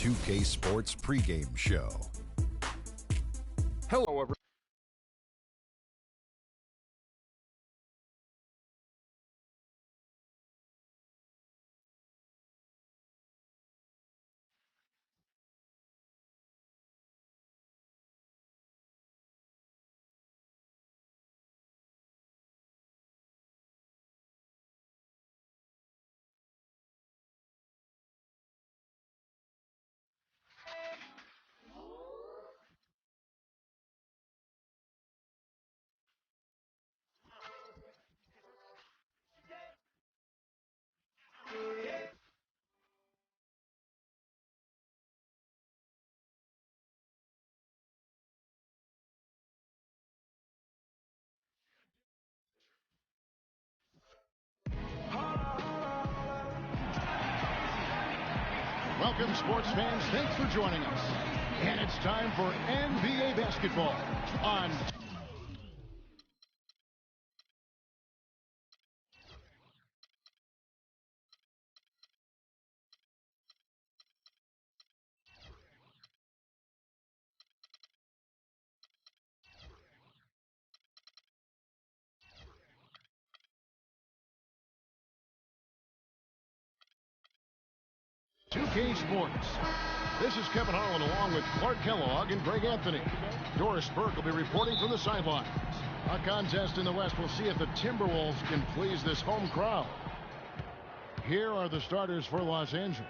2K Sports pregame show. Hello, everyone. Welcome, sports fans. Thanks for joining us. And it's time for NBA basketball on K Sports. This is Kevin Harlan along with Clark Kellogg and Greg Anthony. Doris Burke will be reporting from the sidelines. Our contest in the West will see if the Timberwolves can please this home crowd. Here are the starters for Los Angeles.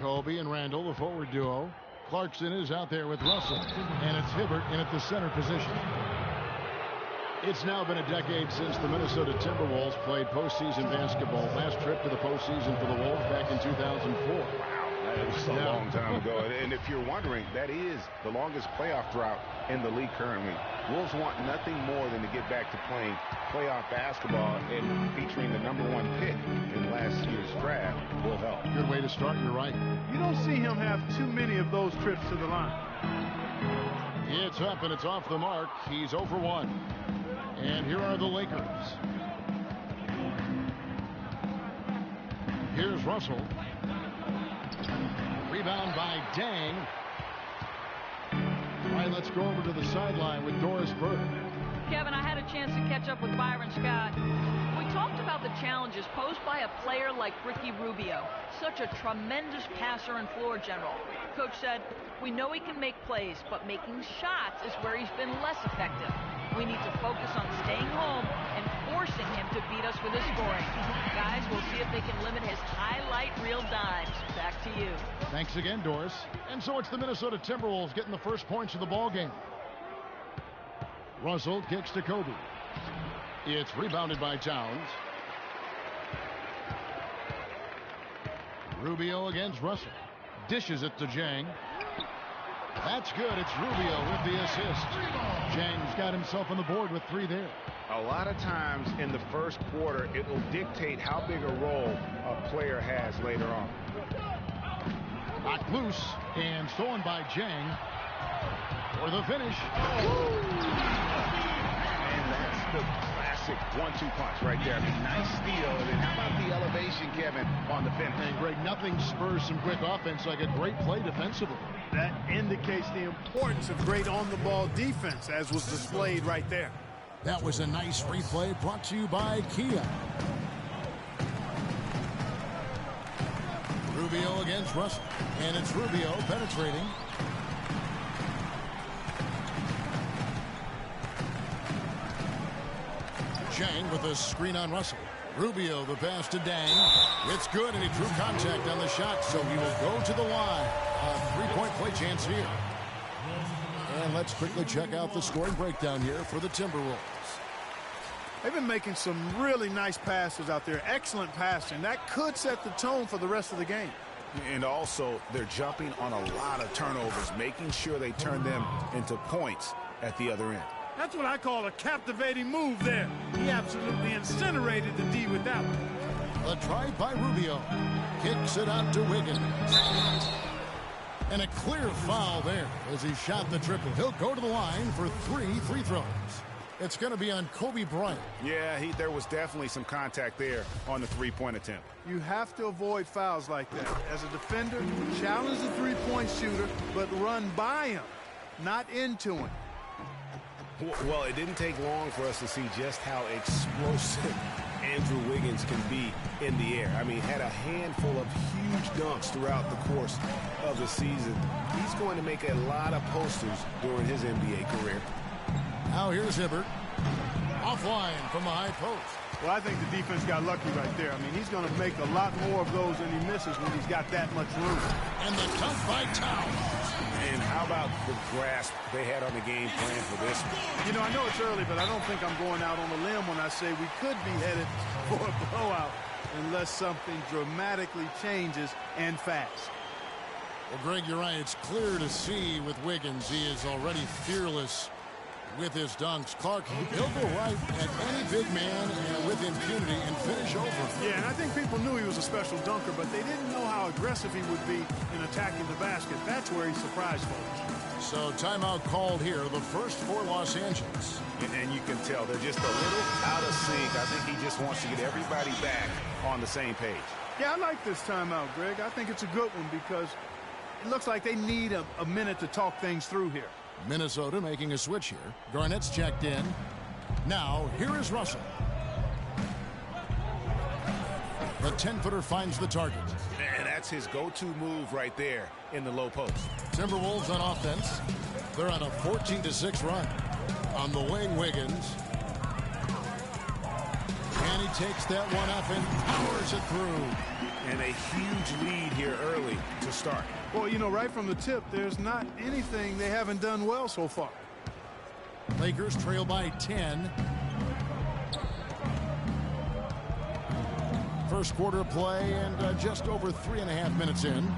Kobe and Randall, the forward duo. Clarkson is out there with Russell, and it's Hibbert in at the center position. It's now been a decade since the Minnesota Timberwolves played postseason basketball. Last trip to the postseason for the Wolves back in 2004. It was a long time ago. And if you're wondering, that is the longest playoff drought in the league currently. Wolves want nothing more than to get back to playing playoff basketball, and featuring the #1 pick in last year's draft will help. Good way to start, you're right. You don't see him have too many of those trips to the line. It's up and it's off the mark. He's 0 for 1. And here are the Lakers. Here's Russell. Rebound by Dang. All right, let's go over to the sideline with Doris Burke. Kevin, I had a chance to catch up with Byron Scott. We talked about the challenges posed by a player like Ricky Rubio, such a tremendous passer and floor general. Coach said, we know he can make plays, but making shots is where he's been less effective. We need to focus on staying home and forcing him to beat us with his scoring. Guys, we'll see if they can limit his highlight reel dimes. Back to you. Thanks again, Doris. And so it's the Minnesota Timberwolves getting the first points of the ball game. Russell kicks to Kobe. It's rebounded by Towns. Rubio against Russell. Dishes it to Jang. That's good. It's Rubio with the assist. Jang's got himself on the board with 3 there. A lot of times in the first quarter, it will dictate how big a role a player has later on. Knocked loose and stolen by Jang for the finish. And that's the classic 1-2 punch right there. I mean, nice steal. And then how about the elevation, Kevin, on the finish? And Greg, nothing spurs some quick offense like a great play defensively. That indicates the importance of great on-the-ball defense, as was displayed right there. That was a nice replay brought to you by Kia. Rubio against Russell. And it's Rubio penetrating. Jang with a screen on Russell. Rubio, the pass to Dang. It's good, and he drew contact on the shot, so he will go to the line. A 3-point play chance here. And let's quickly check out the scoring breakdown here for the Timberwolves. They've been making some really nice passes out there. Excellent passing. That could set the tone for the rest of the game. And also, they're jumping on a lot of turnovers, making sure they turn them into points at the other end. That's what I call a captivating move there. He absolutely incinerated the D with that one. A drive by Rubio. Kicks it out to Wiggins. And a clear foul there as he shot the triple. He'll go to the line for 3 free throws. It's going to be on Kobe Bryant. Yeah, there was definitely some contact there on the three-point attempt. You have to avoid fouls like that. As a defender, challenge the three-point shooter, but run by him, not into him. Well, it didn't take long for us to see just how explosive Andrew Wiggins can be in the air. I mean, had a handful of huge dunks throughout the course of the season. He's going to make a lot of posters during his NBA career. Now here's Hibbert. Offline from the high post. Well, I think the defense got lucky right there. I mean, he's going to make a lot more of those than he misses when he's got that much room. And the dunk by Towns. And how about the grasp they had on the game plan for this one? You know, I know it's early, but I don't think I'm going out on a limb when I say we could be headed for a blowout unless something dramatically changes and fast. Well, Greg, you're right. It's clear to see with Wiggins. He is already fearless with his dunks. Clark, he'll go right at any big man and with impunity and finish over. Yeah, and I think people knew he was a special dunker, but they didn't know how aggressive he would be in attacking the basket. That's where he surprised folks. So timeout called here, the first for Los Angeles. And you can tell they're just a little out of sync. I think he just wants to get everybody back on the same page. Yeah, I like this timeout, Greg. I think it's a good one because it looks like they need a minute to talk things through here. Minnesota making a switch here. Garnett's checked in. Now, here is Russell. The 10-footer finds the target. And that's his go-to move right there in the low post. Timberwolves on offense. They're on a 14-6 run. On the wing, Wiggins. And he takes that one up and powers it through. And a huge lead here early to start. Well, you know, right from the tip, there's not anything they haven't done well so far. Lakers trail by 10. First quarter play and just over 3.5 minutes in.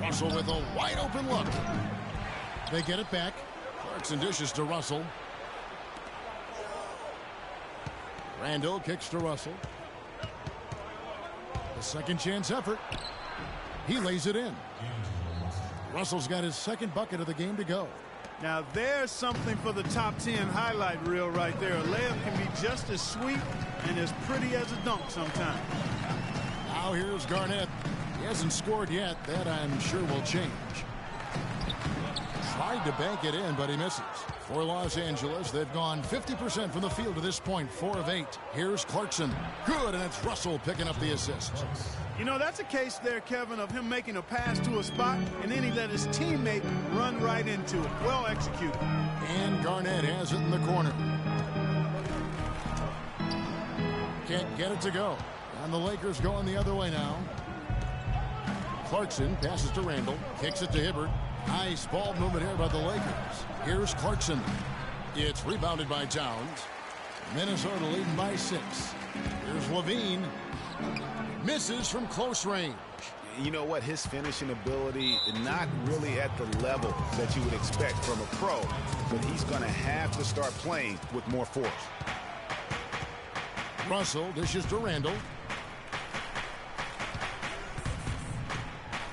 Russell with a wide open look. They get it back. Clarkson dishes to Russell. Randall kicks to Russell. A second chance effort. He lays it in. Russell's got his second bucket of the game to go. Now there's something for the top 10 highlight reel right there. A layup can be just as sweet and as pretty as a dunk sometimes. Now here's Garnett. He hasn't scored yet. That I'm sure will change. Tried to bank it in, but he misses. For Los Angeles, they've gone 50% from the field to this point, 4 of 8. Here's Clarkson. Good, and it's Russell picking up the assist. You know, that's a case there, Kevin, of him making a pass to a spot, and then he let his teammate run right into it. Well executed. And Garnett has it in the corner. Can't get it to go. And the Lakers going the other way now. Clarkson passes to Randall. Kicks it to Hibbert. Nice ball movement here by the Lakers. Here's Clarkson. It's rebounded by Towns. Minnesota leading by 6. Here's Levine. Misses from close range. You know what? His finishing ability, not really at the level that you would expect from a pro, but he's going to have to start playing with more force. Russell dishes to Randall.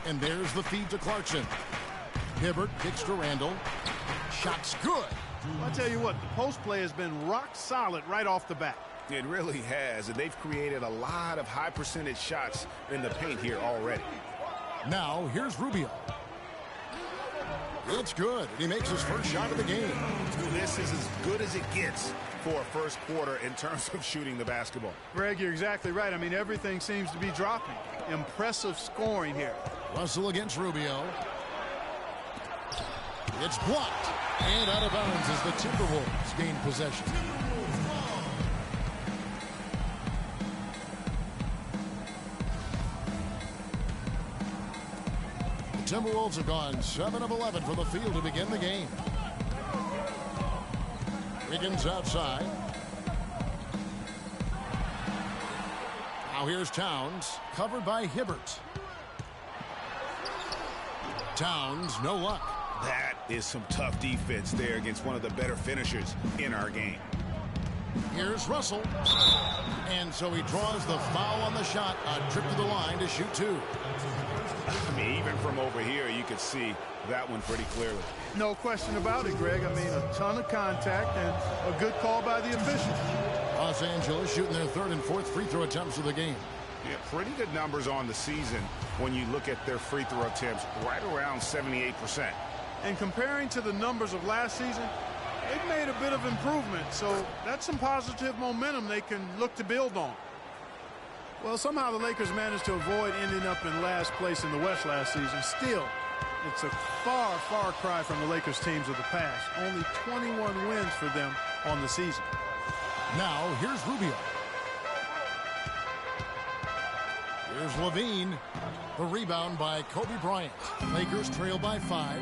And there's the feed to Clarkson. Hibbert kicks to Randall. Shot's good. I'll tell you what, the post play has been rock solid right off the bat. It really has, and they've created a lot of high percentage shots in the paint here already. Now, here's Rubio. It's good, and he makes his first shot of the game. This is as good as it gets for a first quarter in terms of shooting the basketball. Greg, you're exactly right. I mean, everything seems to be dropping. Impressive scoring here. Russell against Rubio. It's blocked, and out of bounds as the Timberwolves gain possession. The Timberwolves have gone 7 of 11 from the field to begin the game. Wiggins outside. Now here's Towns, covered by Hibbert. Towns, no luck. That is some tough defense there against one of the better finishers in our game. Here's Russell. And so he draws the foul on the shot. A trip to the line to shoot two. I mean, even from over here, you could see that one pretty clearly. No question about it, Greg. I mean, a ton of contact and a good call by the officials. Los Angeles shooting their third and fourth free throw attempts of the game. Yeah, pretty good numbers on the season when you look at their free throw attempts, right around 78%. And comparing to the numbers of last season, they've made a bit of improvement. So that's some positive momentum they can look to build on. Well, somehow the Lakers managed to avoid ending up in last place in the West last season. Still, it's a far, far cry from the Lakers teams of the past. Only 21 wins for them on the season. Now, here's Rubio. Here's Levine. The rebound by Kobe Bryant. Lakers trail by 5.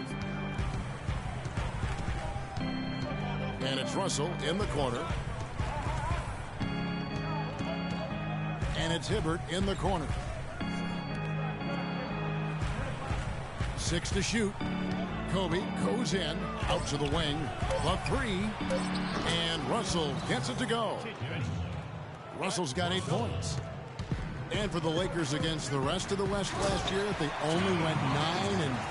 And it's Russell in the corner. And it's Hibbert in the corner. 6 to shoot. Kobe goes in, out to the wing. The 3. And Russell gets it to go. Russell's got 8 points. And for the Lakers against the rest of the West last year, they only went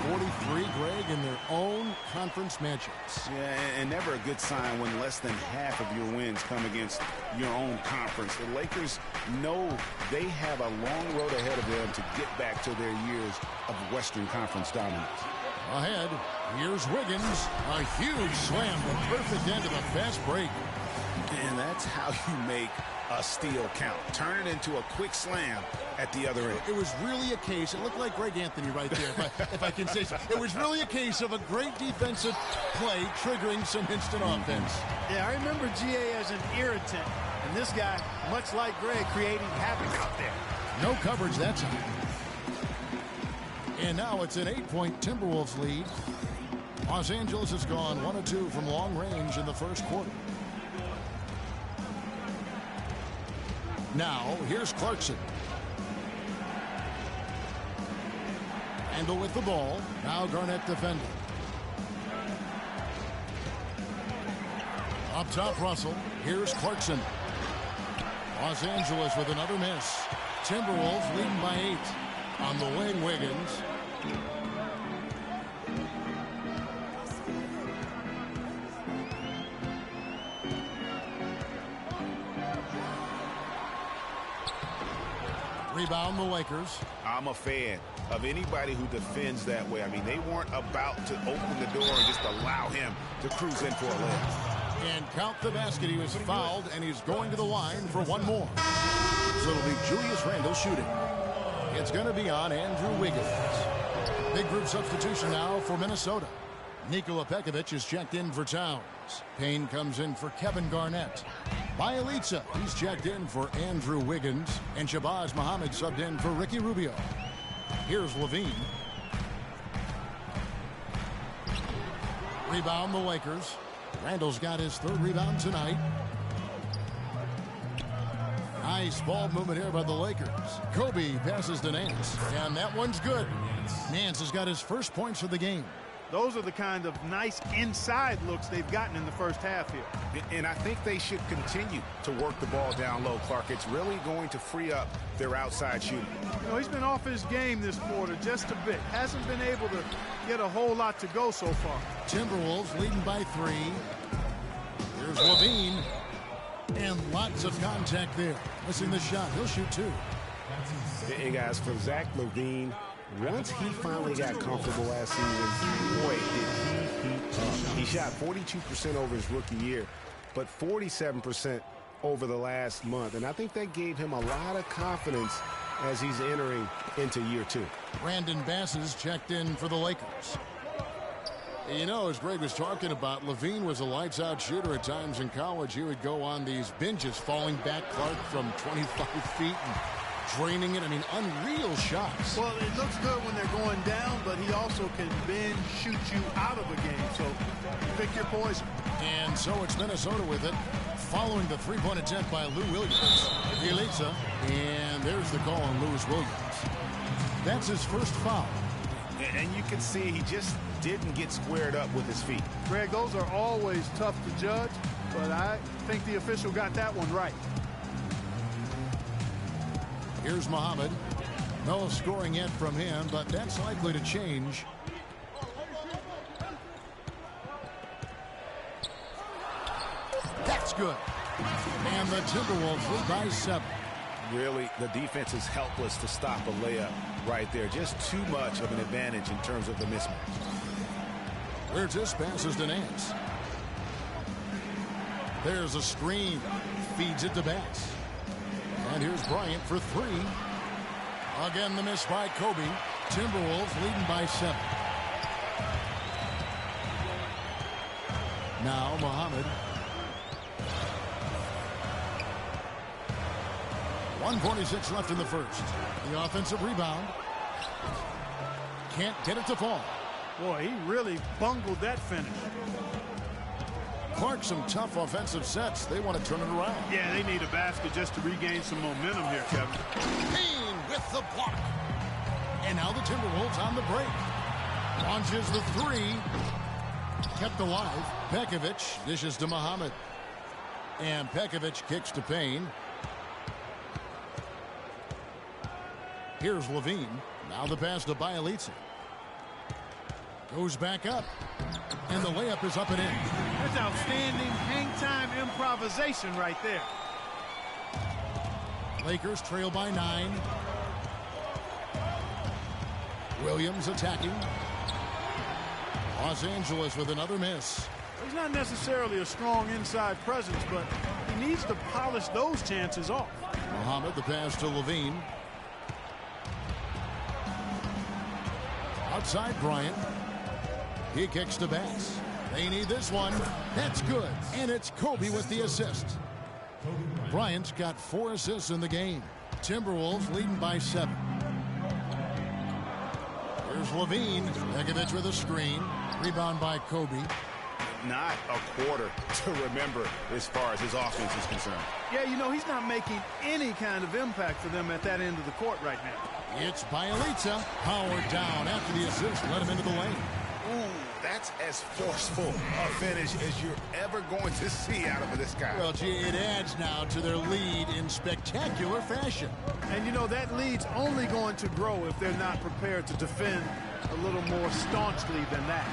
9-43, Greg, in their own conference matchups. Yeah, and never a good sign when less than half of your wins come against your own conference. The Lakers know they have a long road ahead of them to get back to their years of Western Conference dominance. Ahead, here's Wiggins. A huge slam, the perfect end of a fast break. And that's how you make a steal count. Turn it into a quick slam at the other end. It was really a case, it looked like Greg Anthony right there, if I can say so. It was really a case of a great defensive play triggering some instant offense. Yeah, I remember GA as an irritant. And this guy, much like Greg, creating havoc out there. No coverage that time. And now it's an 8-point Timberwolves lead. Los Angeles has gone 1 of 2 from long range in the first quarter. Now, here's Clarkson. Randle with the ball. Now Garnett defending. Up top, Russell. Here's Clarkson. Los Angeles with another miss. Timberwolves leading by 8. On the wing, Wiggins. Rebound the Lakers. I'm a fan of anybody who defends that way. I mean, they weren't about to open the door and just allow him to cruise in for a layup. And count the basket. He was fouled, and he's going to the line for one more. So it'll be Julius Randle shooting. It's going to be on Andrew Wiggins. Big group substitution now for Minnesota. Nikola Pekovic is checked in for Towns. Payne comes in for Kevin Garnett. Bielitsa, he's checked in for Andrew Wiggins. And Shabazz Muhammad subbed in for Ricky Rubio. Here's Levine. Rebound the Lakers. Randall's got his 3rd rebound tonight. Nice ball movement here by the Lakers. Kobe passes to Nance. And that one's good. Nance has got his first points for the game. Those are the kind of nice inside looks they've gotten in the first half here. And I think they should continue to work the ball down low, Clark. It's really going to free up their outside shooting. You know, he's been off his game this quarter just a bit. Hasn't been able to get a whole lot to go so far. Timberwolves leading by 3. Here's Levine. And lots of contact there. Missing the shot. He'll shoot 2. Hey, guys, for Zach LaVine, once he finally got comfortable last season, boy, did he heat up. He shot 42% over his rookie year, but 47% over the last month. And I think that gave him a lot of confidence as he's entering into year 2. Brandon Bass is checked in for the Lakers. You know, as Greg was talking about, Levine was a lights-out shooter at times in college. He would go on these binges, falling back, Clark, from 25 feet and draining it. I mean, unreal shots. Well, it looks good when they're going down, but he also can bend, shoot you out of a game. So pick your poison. And so it's Minnesota with it, following the 3-point attempt by Lou Williams. Bielitsa, and there's the call on Louis Williams. That's his first foul. And you can see he just didn't get squared up with his feet. Greg, those are always tough to judge. but I think the official got that one right. Here's Muhammad. No scoring yet from him, but that's likely to change. That's good. And the Timberwolves lead by 7. Really, the defense is helpless to stop a layup right there. Just too much of an advantage in terms of the mismatch. Burgess passes to Nance. There's a screen. Feeds it to Bass. And here's Bryant for 3. Again, the miss by Kobe. Timberwolves leading by 7. Now Muhammad. 1:46 left in the first. The offensive rebound. Can't get it to fall. Boy, he really bungled that finish. Clark, some tough offensive sets. They want to turn it around. Yeah, they need a basket just to regain some momentum here, Kevin. Payne with the block. And now the Timberwolves on the break. Launches the 3. Kept alive. Pekovic dishes to Muhammad. And Pekovic kicks to Payne. Here's Levine. Now the pass to Bielitsa. Goes back up. And the layup is up and in. That's outstanding hang-time improvisation right there. Lakers trail by 9. Williams attacking. Los Angeles with another miss. He's not necessarily a strong inside presence, but he needs to polish those chances off. Muhammad, the pass to Levine. Outside Bryant. He kicks to Bass. They need this one. That's good. And it's Kobe with the assist. Bryant's got 4 assists in the game. Timberwolves leading by 7. Here's Levine. Pekovic with a screen. Rebound by Kobe. Not a quarter to remember as far as his offense is concerned. Yeah, you know, he's not making any kind of impact for them at that end of the court right now. It's Bielitsa. Powered down after the assist. Let him into the lane. Ooh, that's as forceful a finish as you're ever going to see out of this guy. Well, gee, it adds now to their lead in spectacular fashion. And, you know, that lead's only going to grow if they're not prepared to defend a little more staunchly than that.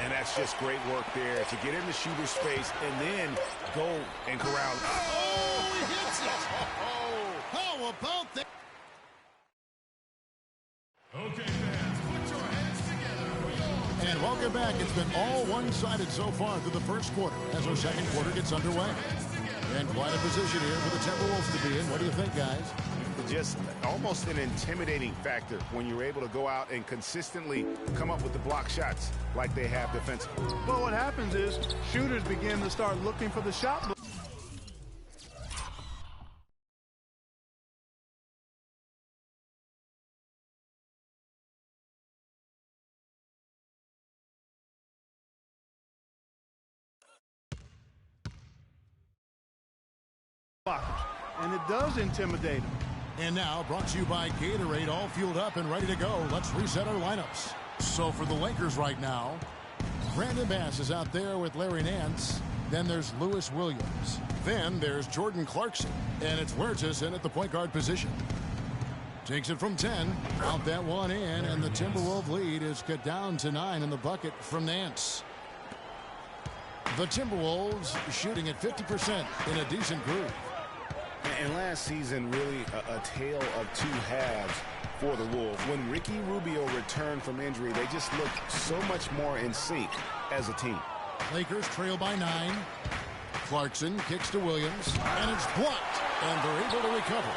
And that's just great work there to get in the shooter's space and then go and corral. Oh, he hits it. Oh, how about that? Okay, fans, put your hands together. And welcome back. It's been all one-sided so far through the first quarter as our second quarter gets underway. And quite a position here for the Timberwolves to be in. What do you think, guys? Just almost an intimidating factor when you're able to go out and consistently come up with the block shots like they have defensively. But what happens is shooters begin to start looking for the shot. And it does intimidate them. And now, brought to you by Gatorade, all fueled up and ready to go. Let's reset our lineups. So for the Lakers right now, Brandon Bass is out there with Larry Nance. Then there's Lewis Williams. Then there's Jordan Clarkson. And it's Huertas in at the point guard position. Takes it from 10. Out that one in, and the Timberwolves lead is cut down to 9 in the bucket from Nance. The Timberwolves shooting at 50% in a decent groove. And last season, really a tale of two halves for the Wolves. When Ricky Rubio returned from injury, they just looked so much more in sync as a team. Lakers trail by 9. Clarkson kicks to Williams, and it's blocked, and they're able to recover.